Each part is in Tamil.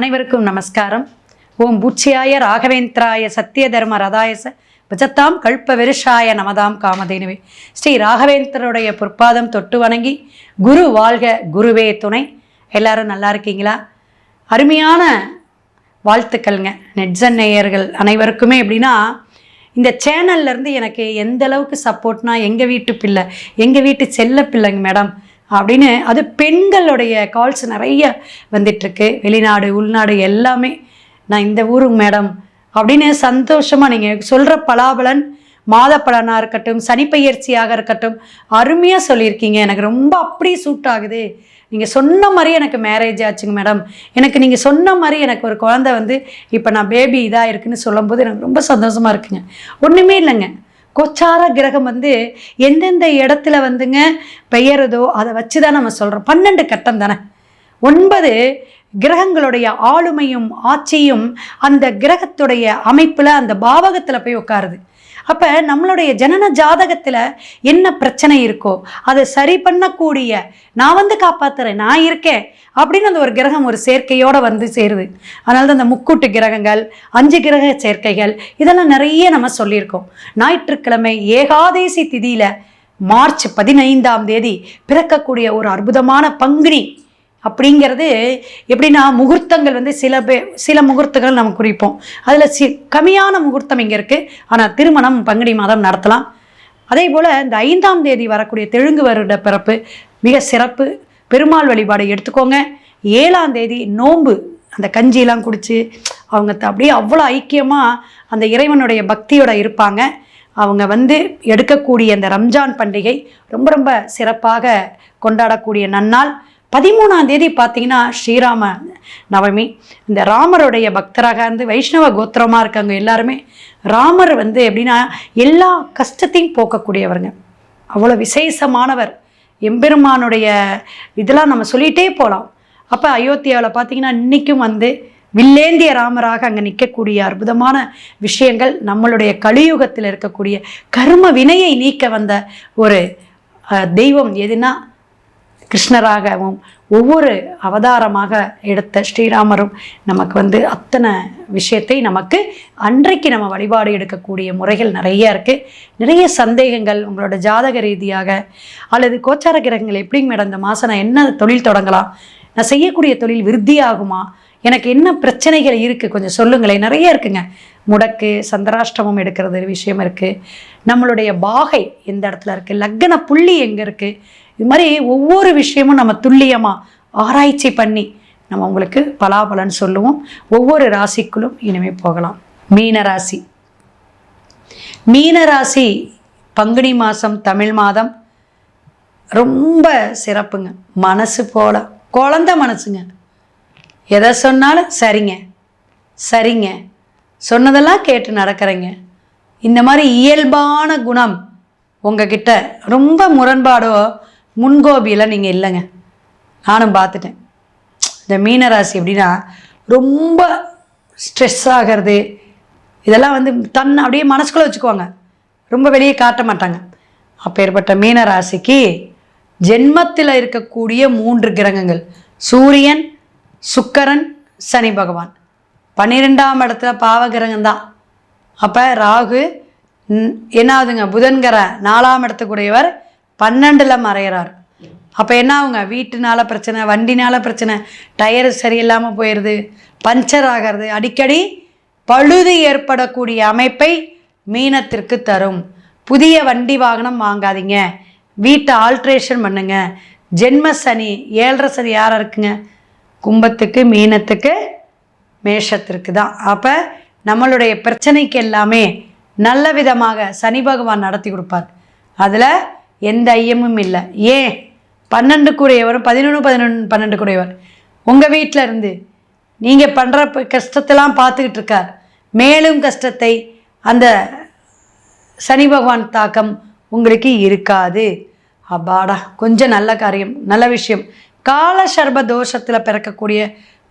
அனைவருக்கும் நமஸ்காரம். ஓம் பூச்சியாய ராகவேந்திராய சத்திய தர்ம ரதாயச விஜத்தாம் கல்ப விருஷாய நமதாம் காமதேனுவே. ஸ்ரீ ராகவேந்திரருடைய பொற்பாதம் தொட்டு வணங்கி குரு வாழ்க குருவே துணை. எல்லாரும் நல்லா இருக்கீங்களா? அருமையான வாழ்த்துக்கள்ங்க நெட்சன் நேயர்கள் அனைவருக்குமே. எப்படின்னா, இந்த சேனல்லேருந்து எனக்கு எந்த அளவுக்கு சப்போர்ட்னா, எங்கள் வீட்டு பிள்ளை, எங்கள் வீட்டு செல்ல பிள்ளைங்க மேடம் அப்படின்னு, அது பெண்களுடைய கால்ஸ் நிறைய வந்துட்டுருக்கு. வெளிநாடு உள்நாடு எல்லாமே, நான் இந்த ஊருக்கு மேடம் அப்படின்னு சந்தோஷமாக நீங்கள் சொல்கிற பலாபலன், மாத பலனாக இருக்கட்டும், சனிப்பெயர்ச்சியாக இருக்கட்டும், அருமையாக சொல்லியிருக்கீங்க. எனக்கு ரொம்ப அப்படி சூட் ஆகுது. நீங்கள் சொன்ன மாதிரி எனக்கு மேரேஜ் ஆச்சுங்க மேடம், எனக்கு நீங்கள் சொன்ன மாதிரி எனக்கு ஒரு குழந்தை வந்து இப்போ நான் பேபி இதாக இருக்குன்னு சொல்லும்போது எனக்கு ரொம்ப சந்தோஷமாக இருக்குங்க. ஒன்றுமே இல்லைங்க, கோச்சார கிரகம் வந்து எந்தெந்த இடத்துல வந்துங்க பெயருதோ அதை வச்சு தான் நம்ம சொல்கிறோம். 12 கட்டம் தானே, 9 கிரகங்களுடைய ஆளுமையும் ஆட்சியும் அந்த கிரகத்துடைய அமைப்பில் அந்த பாவகத்தில் போய் உட்காருது. அப்போ நம்மளுடைய ஜனன ஜாதகத்தில் என்ன பிரச்சனை இருக்கோ அதை சரி பண்ணக்கூடிய, நான் வந்து காப்பாற்றுறேன், நான் இருக்கேன் அப்படின்னு அந்த ஒரு கிரகம் ஒரு சேர்க்கையோடு வந்து சேருது. அதனால தான் அந்த முக்கூட்டு கிரகங்கள், 5 கிரக சேர்க்கைகள், இதெல்லாம் நிறைய நம்ம சொல்லியிருக்கோம். ஞாயிற்றுக்கிழமை ஏகாதேசி திதியில் மார்ச் 15ஆம் தேதி பிறக்கக்கூடிய ஒரு அற்புதமான பங்குனி அப்படிங்கிறது எப்படின்னா, முகூர்த்தங்கள் வந்து சில முகூர்த்தங்கள் நம்ம குறிப்போம். அதில் கம்மியான முகூர்த்தம் இங்கே இருக்குது. ஆனால் திருமணம் பங்குனி மாதம் நடத்தலாம். அதே போல் இந்த 5ஆம் தேதி வரக்கூடிய தெலுங்கு வருட பிறப்பு மிக சிறப்பு. பெருமாள் வழிபாடு எடுத்துக்கோங்க. 7ஆம் தேதி நோன்பு, அந்த கஞ்சியெல்லாம் குடித்து அவங்க அப்படியே அவ்வளோ ஐக்கியமாக அந்த இறைவனுடைய பக்தியோடு இருப்பாங்க. அவங்க வந்து எடுக்கக்கூடிய அந்த ரம்ஜான் பண்டிகை ரொம்ப ரொம்ப சிறப்பாக கொண்டாடக்கூடிய நன்னாள். 13ஆம் தேதி பார்த்தீங்கன்னா ஸ்ரீராம நவமி. இந்த ராமருடைய பக்தராக இருந்து வைஷ்ணவ கோத்திரமாக இருக்காங்க எல்லாருமே. ராமர் வந்து எப்படின்னா எல்லா கஷ்டத்தையும் போக்கக்கூடியவருங்க, அவ்வளோ விசேஷமானவர். எம்பெருமானுடைய இதெல்லாம் நம்ம சொல்லிகிட்டே போகலாம். அப்போ அயோத்தியாவில் பார்த்தீங்கன்னா இன்றைக்கும் வந்து வில்லேந்திய ராமராக அங்கே நிற்கக்கூடிய அற்புதமான விஷயங்கள், நம்மளுடைய கலியுகத்தில் இருக்கக்கூடிய கர்ம வினையை நீக்க வந்த ஒரு தெய்வம் எதுனா கிருஷ்ணராகவும் ஒவ்வொரு அவதாரமாக எடுத்த ஸ்ரீராமரும் நமக்கு வந்து அத்தனை விஷயத்தை நமக்கு அன்றைக்கு நம்ம வழிபாடு எடுக்கக்கூடிய முறைகள் நிறைய இருக்குது. நிறைய சந்தேகங்கள் உங்களோட ஜாதக ரீதியாக அல்லது கோச்சார கிரகங்கள் எப்படிங்க மேடம் இந்த மாதம் நான் என்ன தொழில் தொடங்கலாம், நான் செய்யக்கூடிய தொழில் விருத்தியாகுமா, எனக்கு என்ன பிரச்சனைகள் இருக்குது கொஞ்சம் சொல்லுங்களேன். நிறைய இருக்குங்க. முடக்கு, சந்திராஷ்டமம் எடுக்கிறது விஷயம் இருக்குது, நம்மளுடைய பாகை எந்த இடத்துல இருக்குது, லக்ன புள்ளி எங்கே இருக்குது, இது மாதிரி ஒவ்வொரு விஷயமும் நம்ம துல்லியமாக ஆராய்ச்சி பண்ணி நம்ம உங்களுக்கு பலாபலன் சொல்லுவோம். ஒவ்வொரு ராசிக்குள்ளும் இனிமே போகலாம். மீனராசி. மீனராசி பங்குனி மாதம் தமிழ் மாதம் ரொம்ப சிறப்புங்க. மனசு போல குழந்த மனசுங்க. எதை சொன்னாலும் சரிங்க சரிங்க, சொன்னதெல்லாம் கேட்டு நடக்கிறேங்க. இந்த மாதிரி இயல்பான குணம் உங்ககிட்ட ரொம்ப முரண்பாடோ முன்கோபியில் நீங்கள் இல்லைங்க. நானும் பார்த்துட்டேன். இந்த மீனராசி எப்படின்னா ரொம்ப ஸ்ட்ரெஸ் ஆகிறது, இதெல்லாம் வந்து தன்னை அப்படியே மனசுக்குள்ளே வச்சுக்குவாங்க, ரொம்ப வெளியே காட்ட மாட்டாங்க. அப்பேற்பட்ட மீனராசிக்கு ஜென்மத்தில் இருக்கக்கூடிய 3 கிரகங்கள், சூரியன், சுக்கிரன், சனி பகவான். 12ஆம் இடத்துல பாவகிரகம்தான். அப்போ ராகு என்னாவதுங்க, புதன்கிற 4ஆம் இடத்துக்குடையவர் 12ல் மறைகிறார். அப்போ என்ன ஆகுங்க, வீட்டுனால பிரச்சனை, வண்டினால பிரச்சனை, டயரு சரியில்லாமல் போயிடுது, பஞ்சர் ஆகிறது, அடிக்கடி பழுது ஏற்படக்கூடிய அமைப்பை மீனத்திற்கு தரும். புதிய வண்டி வாகனம் வாங்காதீங்க, வீட்டை ஆல்ட்ரேஷன் பண்ணுங்க. ஜென்ம சனி 7.5 சனி யாராக இருக்குங்க, கும்பத்துக்கு, மீனத்துக்கு, மேஷத்திற்கு தான். அப்போ நம்மளுடைய பிரச்சனைக்கு எல்லாமே நல்ல விதமாக சனி பகவான் நடத்தி கொடுப்பார். அதில் எந்த ஐயமும் இல்லை. ஏன் 12 கூடையவரும் 11 கூடையவர் உங்கள் வீட்டில் இருந்து நீங்கள் பண்ணுற கஷ்டத்தெல்லாம் பார்த்துக்கிட்டு இருக்கார். மேலும் கஷ்டத்தை அந்த சனி பகவான் தாக்கம் உங்களுக்கு இருக்காது. அப்பாடா, கொஞ்சம் நல்ல காரியம், நல்ல விஷயம். கால சர்ப தோஷத்தில் பிறக்கக்கூடிய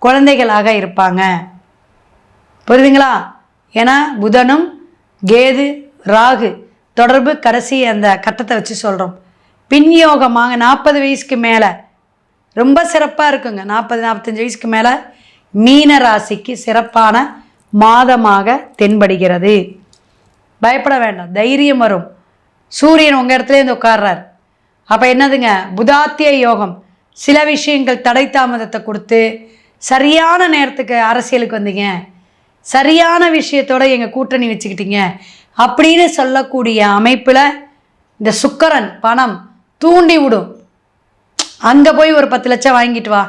குழந்தைகளாக இருப்பாங்க. புரியுதுங்களா? ஏன்னா புதனும் கேது ராகு தொடர்பு கடைசி அந்த கட்டத்தை வச்சு சொல்கிறோம். பின்யோகமாக 40 வயசுக்கு மேலே ரொம்ப சிறப்பாக இருக்குங்க. 40-45 வயசுக்கு மேலே மீன ராசிக்கு சிறப்பான மாதமாக தென்படுகிறது. பயப்பட வேண்டாம், தைரியம் வரும். சூரியன் உங்கள் இடத்துலேருந்து உட்கார்றார். அப்போ என்னதுங்க, புதாத்திய யோகம். சில விஷயங்கள் தடை தாமதத்தை கொடுத்து சரியான நேரத்துக்கு அரசியலுக்கு வந்தீங்க, சரியான விஷயத்தோட எங்கள் கூட்டணி வச்சுக்கிட்டீங்க அப்படின்னு சொல்லக்கூடிய அமைப்பில் இந்த சுக்கிரன் பணம் தூண்டி விடும். அங்கே போய் ஒரு 10 லட்சம் வாங்கிட்டு வா,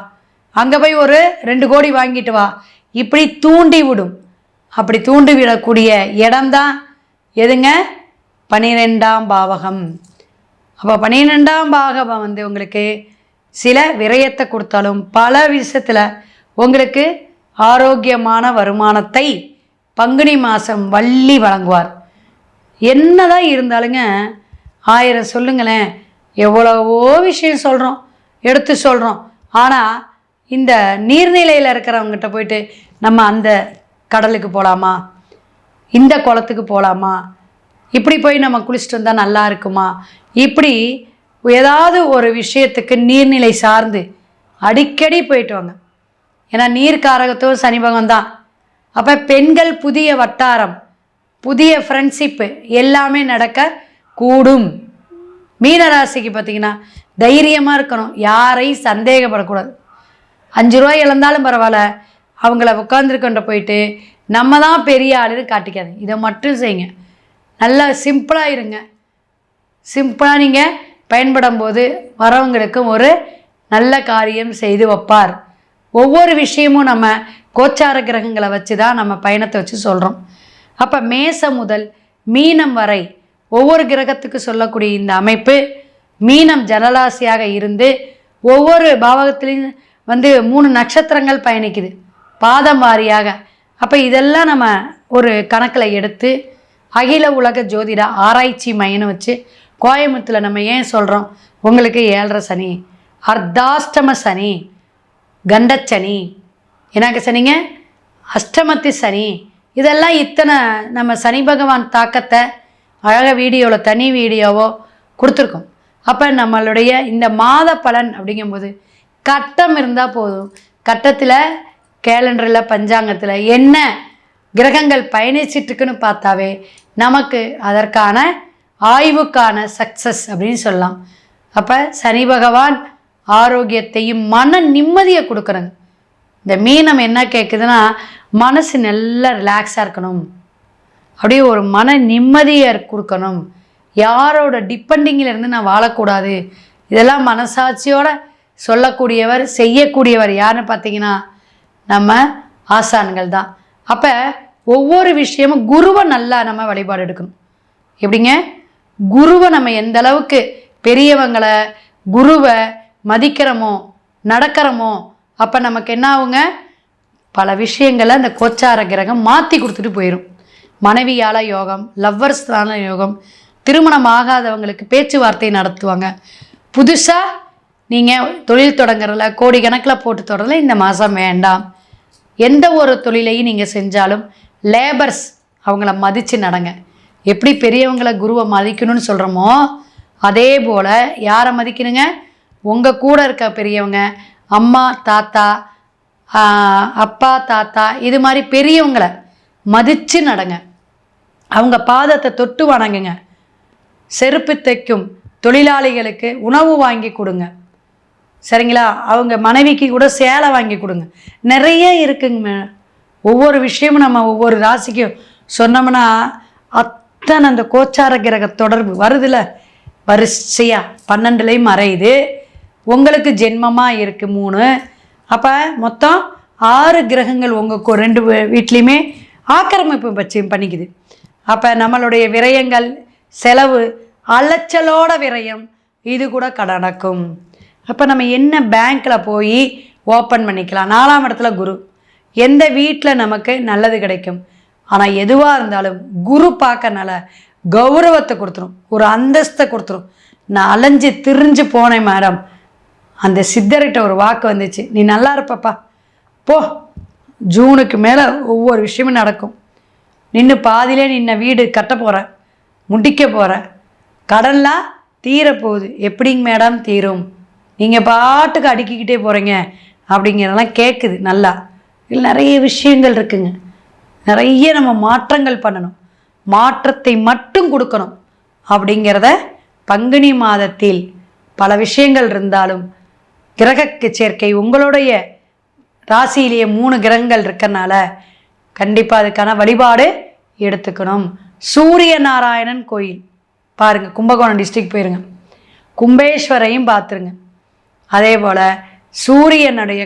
அங்கே போய் ஒரு 2 கோடி வாங்கிட்டு வா, இப்படி தூண்டி விடும். அப்படி தூண்டி விடக்கூடிய இடம்தான் எதுங்க, 12ஆம் பாவகம். அப்போ 12ஆம் பாவகம் வந்து உங்களுக்கு சில விரயத்தை கொடுத்தாலும் பல விஷயத்தில் உங்களுக்கு ஆரோக்கியமான வருமானத்தை பங்குனி மாதம் வள்ளி வழங்குவார். என்னதான் இருந்தாலுங்க, 1000 சொல்லுங்களேன், எவ்வளவோ விஷயம் சொல்கிறோம், எடுத்து சொல்கிறோம். ஆனால் இந்த நீர்நிலையில் இருக்கிறவங்ககிட்ட போயிட்டு நம்ம அந்த கடலுக்கு போகலாமா, இந்த குளத்துக்கு போகலாமா, இப்படி போய் நம்ம குளிச்சுட்டு வந்தால் நல்லா இருக்குமா, இப்படி ஏதாவது ஒரு விஷயத்துக்கு நீர்நிலை சார்ந்து அடிக்கடி போயிட்டு வாங்க. ஏன்னா நீர்க்காரகத்துவம் சனி பகவான் தான். அப்போ பெண்கள் புதிய வட்டாரம், புதிய ஃப்ரெண்ட்ஷிப்பு எல்லாமே நடக்க கூடும். மீனராசிக்கு பார்த்திங்கன்னா தைரியமாக இருக்கணும், யாரையும் சந்தேகப்படக்கூடாது. 5 ரூபா இழந்தாலும் பரவாயில்ல, அவங்கள உட்காந்துருக்கொண்ட போயிட்டு நம்ம தான் பெரிய ஆளுன்னு காட்டிக்காது. இதை மட்டும் செய்யுங்க. நல்லா சிம்பிளாக இருங்க. சிம்பிளாக நீங்கள் பயன்படும் போது வரவங்களுக்கும் ஒரு நல்ல காரியம் செய்து வைப்பார். ஒவ்வொரு விஷயமும் நம்ம கோச்சார கிரகங்களை வச்சு தான் நம்ம பயணத்தை வச்சு சொல்கிறோம். அப்போ மேசம் முதல் மீனம் வரை ஒவ்வொரு கிரகத்துக்கு சொல்லக்கூடிய இந்த அமைப்பு, மீனம் ஜனராசியாக இருந்து ஒவ்வொரு பாவகத்திலையும் வந்து 3 நட்சத்திரங்கள் பயணிக்குது பாதம் வாரியாக. அப்போ இதெல்லாம் நம்ம ஒரு கணக்கில் எடுத்து அகில உலக ஜோதிட ஆராய்ச்சி மையம்னு வச்சு கோயம்புத்தூரில் நம்ம ஏன் சொல்கிறோம், உங்களுக்கு 7.5 சனி, அர்த்தாஷ்டம சனி, கண்டச்சனி, எனக்கு சனிங்க, அஷ்டமத்து சனி, இதெல்லாம் இத்தனை நம்ம சனி பகவான் தாக்கத்தை அழகாக வீடியோவில் தனி வீடியோவோ கொடுத்துருக்கோம். அப்போ நம்மளுடைய இந்த மாத பலன் அப்படிங்கும்போது கட்டம் இருந்தால் போதும். கட்டத்தில் கேலண்டரில் பஞ்சாங்கத்தில் என்ன கிரகங்கள் பயணிச்சிட்ருக்குன்னு பார்த்தாவே நமக்கு அதற்கான ஆய்வுக்கான சக்ஸஸ் அப்படின்னு சொல்லலாம். அப்போ சனி பகவான் ஆரோக்கியத்தையும் மன நிம்மதியை கொடுக்குறங்க. இந்த மீனம் என்ன கேட்குதுன்னா, மனசு நல்லா ரிலாக்ஸாக இருக்கணும், அப்படியே ஒரு மன நிம்மதியை கொடுக்கணும், யாரோட டிபெண்டிங்கிலிருந்து நான் வாழக்கூடாது. இதெல்லாம் மனசாட்சியோடு சொல்லக்கூடியவர் செய்யக்கூடியவர் யாருன்னு பார்த்தீங்கன்னா நம்ம ஆசான்கள் தான். அப்போ ஒவ்வொரு விஷயமும் குருவை நல்லா நம்ம வழிபாடு எடுக்கணும். எப்படிங்க, குருவை நம்ம எந்த அளவுக்கு பெரியவங்களை குருவை மதிக்கிறோமோ நடக்கிறோமோ அப்போ நமக்கு என்ன ஆகுங்க, பல விஷயங்களை அந்த கோச்சார கிரகம் மாற்றி கொடுத்துட்டு போயிடும். மனைவியால் யோகம், லவ்வர்ஸ்தான யோகம், திருமணம் ஆகாதவங்களுக்கு பேச்சுவார்த்தை நடத்துவாங்க. புதுசாக நீங்கள் தொழில் தொடங்குறதுல கோடிக்கணக்கில் போட்டு தொடரல இந்த மாதம் வேண்டாம். எந்த ஒரு தொழிலையும் நீங்கள் செஞ்சாலும் லேபர்ஸ் அவங்கள மதித்து நடங்க. எப்படி பெரியவங்களை குருவை மதிக்கணும்னு சொல்கிறோமோ அதே போல் யாரை மதிக்கணுங்க, உங்கள் கூட இருக்க பெரியவங்க, அம்மா தாத்தா, அப்பா தாத்தா, இது மாதிரி பெரியவங்களை மதித்து நடங்க. அவங்க பாதத்தை தொட்டு வணங்குங்க. செருப்பு தைக்கும் தொழிலாளிகளுக்கு உணவு வாங்கி கொடுங்க, சரிங்களா? அவங்க மனைவிக்கு கூட சேலை வாங்கி கொடுங்க. நிறைய இருக்குங்க. ஒவ்வொரு விஷயமும் நம்ம ஒவ்வொரு ராசிக்கும் சொன்னோம்னா அத்தனை அந்த கோச்சார கிரக தொடர்பு வருதுல, வரிசையாக 12லையும் மறையுது. உங்களுக்கு ஜென்மமாக இருக்குது 3. அப்போ மொத்தம் 6 கிரகங்கள் உங்கள் 2 வீட்லேயுமே ஆக்கிரமிப்பு பட்சி பண்ணிக்குது. அப்போ நம்மளுடைய விரயங்கள், செலவு, அலைச்சலோட விரயம் இது கூட நடக்கும். அப்போ நம்ம என்ன பேங்க்கில் போய் ஓப்பன் பண்ணிக்கலாம். 4ஆம் இடத்துல குரு, எந்த வீட்டில் நமக்கு நல்லது கிடைக்கும். ஆனால் எதுவாக இருந்தாலும் குரு பார்க்கறனால கௌரவத்தை கொடுத்துரும், ஒரு அந்தஸ்தை கொடுத்துரும். நான் அலைஞ்சு திரிஞ்சு போனேன் மேடம், அந்த சித்தர்கிட்ட ஒரு வாக்கு வந்துச்சு, நீ நல்லா இருப்பப்பா போ, ஜூனுக்கு மேலே ஒவ்வொரு விஷயமும் நடக்கும். நின்று பாதியிலே நின்ன வீடு கட்ட போகிறேன், முடிக்க போகிறேன், கடன்லாம் தீரப்போகுது. எப்படிங்க மேடம் தீரும், நீங்கள் பாட்டுக்கு அடுக்கிக்கிட்டே போகிறீங்க அப்படிங்கிறதெல்லாம் கேட்குது நல்லா. இதில் நிறைய விஷயங்கள் இருக்குங்க. நிறைய நம்ம மாற்றங்கள் பண்ணணும், மாற்றத்தை மட்டும் கொடுக்கணும் அப்படிங்கிறத பங்குனி மாதத்தில் பல விஷயங்கள் இருந்தாலும் கிரக சேர்க்கை உங்களுடைய ராசியிலேயே 3 கிரகங்கள் இருக்கறனால கண்டிப்பாக அதுக்கான வழிபாடு எடுத்துக்கணும். சூரிய நாராயணன் கோயில் பாருங்கள், கும்பகோணம் டிஸ்ட்ரிக்ட் போயிருங்க, கும்பேஸ்வரையும் பார்த்துருங்க. அதே போல் சூரியனுடைய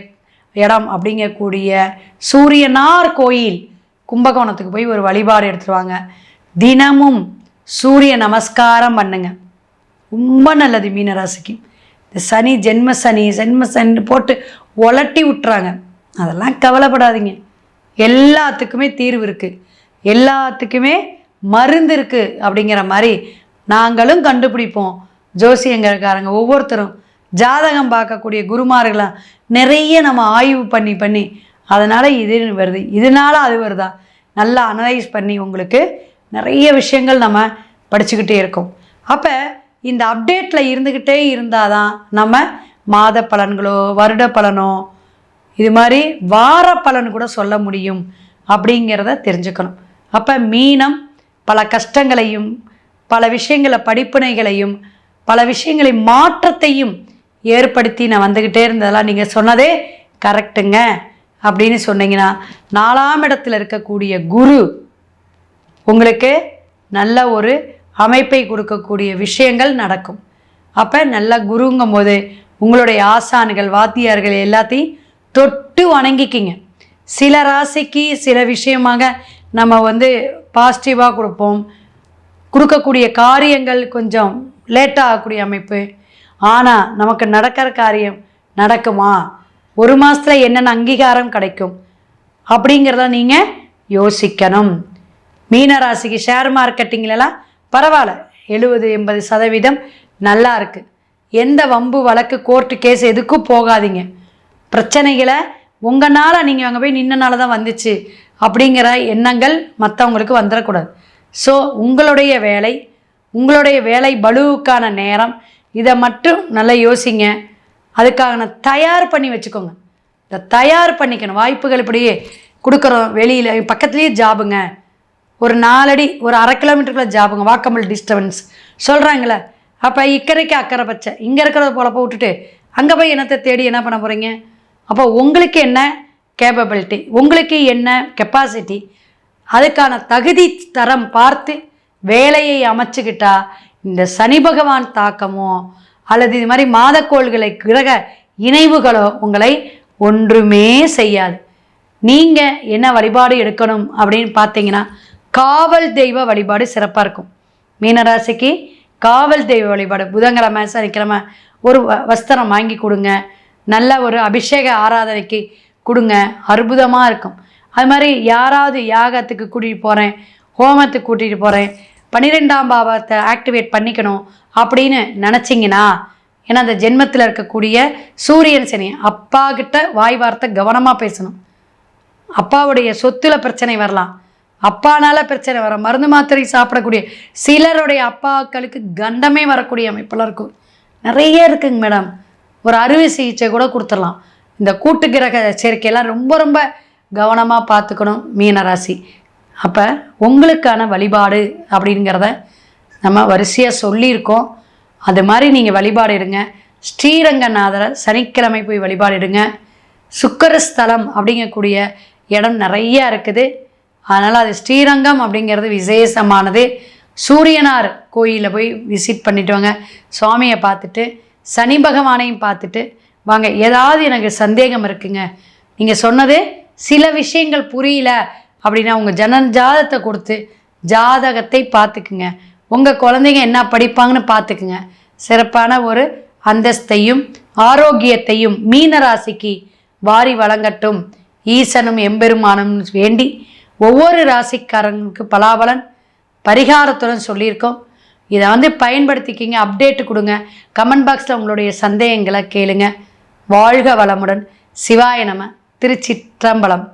இடம் அப்படிங்கக்கூடிய சூரியனார் கோயில் கும்பகோணத்துக்கு போய் ஒரு வழிபாடு எடுத்துருவாங்க. தினமும் சூரிய நமஸ்காரம் பண்ணுங்க, ரொம்ப நல்லது. மீனராசிக்கு இந்த சனி ஜென்ம சனி போட்டு உலட்டி விட்டுறாங்க, அதெல்லாம் கவலைப்படாதீங்க. எல்லாத்துக்குமே தீர்வு இருக்குது, எல்லாத்துக்குமே மருந்து இருக்குது அப்படிங்கிற மாதிரி நாங்களும் கண்டுபிடிப்போம். ஜோசியங்கிறக்காரங்க ஒவ்வொருத்தரும் ஜாதகம் பார்க்கக்கூடிய குருமார்களாம் நிறைய நம்ம ஆய்வு பண்ணி அதனால் இது வருது, இதனால அது வருதா, நல்லா அனலைஸ் பண்ணி உங்களுக்கு நிறைய விஷயங்கள் நம்ம படிச்சுக்கிட்டே இருக்கோம். அப்போ இந்த அப்டேட்டில் இருந்துக்கிட்டே இருந்தால் தான் நம்ம மாத பலன்களோ வருட பலனோ இது மாதிரி வார பலன் கூட சொல்ல முடியும் அப்படிங்கிறத தெரிஞ்சுக்கணும். அப்போ மீனம் பல கஷ்டங்களையும் பல விஷயங்களை படிப்பினைகளையும் பல விஷயங்களை மாற்றத்தையும் ஏற்படுத்தி நான் வந்துக்கிட்டே இருந்ததெல்லாம் நீங்கள் சொன்னதே கரெக்டுங்க அப்படின்னு சொன்னீங்கன்னா 4ஆம் இடத்துல இருக்கக்கூடிய குரு உங்களுக்கு நல்ல ஒரு அமைப்பை கொடுக்கக்கூடிய விஷயங்கள் நடக்கும். அப்போ நல்ல குருங்கும் போது உங்களுடைய ஆசான்கள் வாத்தியார்கள் எல்லாத்தையும் தொட்டு வணங்கிக்கிங்க. சில ராசிக்கு சில விஷயமாக நம்ம பாசிட்டிவாக கொடுப்போம், கொடுக்கக்கூடிய காரியங்கள் கொஞ்சம் லேட்டாக ஆகக்கூடிய அமைப்பு. ஆனால் நமக்கு நடக்கிற காரியம் நடக்குமா, ஒரு மாதத்தில் என்னென்ன அங்கீகாரம் கிடைக்கும் அப்படிங்கிறத நீங்கள் யோசிக்கணும். மீனராசிக்கு ஷேர் மார்க்கெட்டிங்லலாம் பரவாயில்ல, 70-80% நல்லா இருக்குது. எந்த வம்பு வழக்கு கோர்ட்டு கேஸ் எதுக்கும் போகாதீங்க. பிரச்சனைகளை உங்களால் நீங்கள் அங்கே போய் நின்னனால தான் வந்துச்சு அப்படிங்கிற எண்ணங்கள் மற்றவங்களுக்கு வந்துடக்கூடாது. ஸோ உங்களுடைய வேலை பளுவுக்கான நேரம் இதை மட்டும் நல்லா யோசிங்க. அதுக்காக தயார் பண்ணி வச்சுக்கோங்க. இந்த தயார் பண்ணிக்கணும். வாய்ப்புகள் இப்படியே கொடுக்குறோம், வெளியில் பக்கத்துலேயே ஜாபுங்க, ஒரு 4 அடி ஒரு 1/2 கிலோமீட்டருக்குள்ள ஜாபுங்க, வாக்கபிள் டிஸ்டன்ஸ் சொல்கிறாங்களே. அப்போ இக்கரைக்கு அக்கறை பச்சை, இங்கே இருக்கிறத போலப்போ விட்டுட்டு அங்கே போய் என்னத்தை தேடி என்ன பண்ண போகிறீங்க? அப்போ உங்களுக்கு என்ன கேப்பபிலிட்டி, உங்களுக்கு என்ன கெப்பாசிட்டி, அதுக்கான தகுதி தரம் பார்த்து வேலையை அமைச்சுக்கிட்டா இந்த சனி பகவான் தாக்கமோ அல்லது இது மாதிரி மாதக்கோள்களை கிரக இணைவுகளோ உங்களை ஒன்றுமே செய்யாது. நீங்கள் என்ன வழிபாடு எடுக்கணும் அப்படின்னு பார்த்தீங்கன்னா காவல் தெய்வ வழிபாடு சிறப்பாக இருக்கும். மீனராசிக்கு காவல் தெய்வ வழிபாடு புதன்கிழமை சனிக்கிழமை ஒரு வஸ்திரம் வாங்கி கொடுங்க, நல்ல ஒரு அபிஷேக ஆராதனைக்கு கொடுங்க, அற்புதமாக இருக்கும். அது மாதிரி யாராவது யாகத்துக்கு கூட்டிகிட்டு போகிறேன், ஹோமத்துக்கு கூட்டிகிட்டு போகிறேன், 12ஆம் பாவத்தை ஆக்டிவேட் பண்ணிக்கணும் அப்படின்னு நினச்சிங்கன்னா, ஏன்னா அந்த ஜென்மத்தில் இருக்கக்கூடிய சூரியன் சனி, அப்பா கிட்ட வாய் வார்த்தை கவனமாக பேசணும். அப்பாவுடைய சொத்துல பிரச்சனை வரலாம், அப்பானால பிரச்சனை வர, மருந்து மாத்திரை சாப்பிடக்கூடிய சிலருடைய அப்பாக்களுக்கு கண்டமே வரக்கூடிய அமைப்பெல்லாம் இருக்கும், நிறைய இருக்குங்க மேடம். ஒரு அறுவை சிகிச்சை கூட கொடுத்துடலாம். இந்த கூட்டு கிரக சேர்க்கையெல்லாம் ரொம்ப ரொம்ப கவனமாக பார்த்துக்கணும் மீனராசி. அப்போ உங்களுக்கான வழிபாடு அப்படிங்கிறத நம்ம வரிசையாக சொல்லியிருக்கோம். அது மாதிரி நீங்கள் வழிபாடு எடுங்க. ஸ்ரீரங்கநாதரை சனிக்கிழமை போய் வழிபாடு எடுங்க. சுக்கரஸ்தலம் அப்படிங்கக்கூடிய இடம் நிறையா இருக்குது, அதனால் அது ஸ்ரீரங்கம் அப்படிங்கிறது விசேஷமானது. சூரியனார் கோயிலில் போய் விசிட் பண்ணிட்டு வாங்க, சுவாமியை பார்த்துட்டு சனி பகவானையும் பார்த்துட்டு வாங்க. ஏதாவது எனக்கு சந்தேகம் இருக்குங்க, நீங்கள் சொன்னது சில விஷயங்கள் புரியல அப்படின்னா உங்கள் ஜாதகத்தை கொடுத்து ஜாதகத்தை பார்த்துக்குங்க. உங்கள் குழந்தைங்க என்ன படிப்பாங்கன்னு பார்த்துக்குங்க. சிறப்பான ஒரு அந்தஸ்தையும் ஆரோக்கியத்தையும் மீனராசிக்கு வாரி வழங்கட்டும் ஈசனும் எம்பெருமானும் வேண்டி ஒவ்வொரு ராசிக்காரங்களுக்கு பலாபலன் பரிகாரத்துடன் சொல்லியிருக்கோம். இதை பயன்படுத்திக்கிங்க. அப்டேட்டு கொடுங்க. கமெண்ட் பாக்ஸில் உங்களுடைய சந்தேகங்களை கேளுங்க. வாழ்க வளமுடன். சிவாய நம. திருச்சிற்றம்பலம்.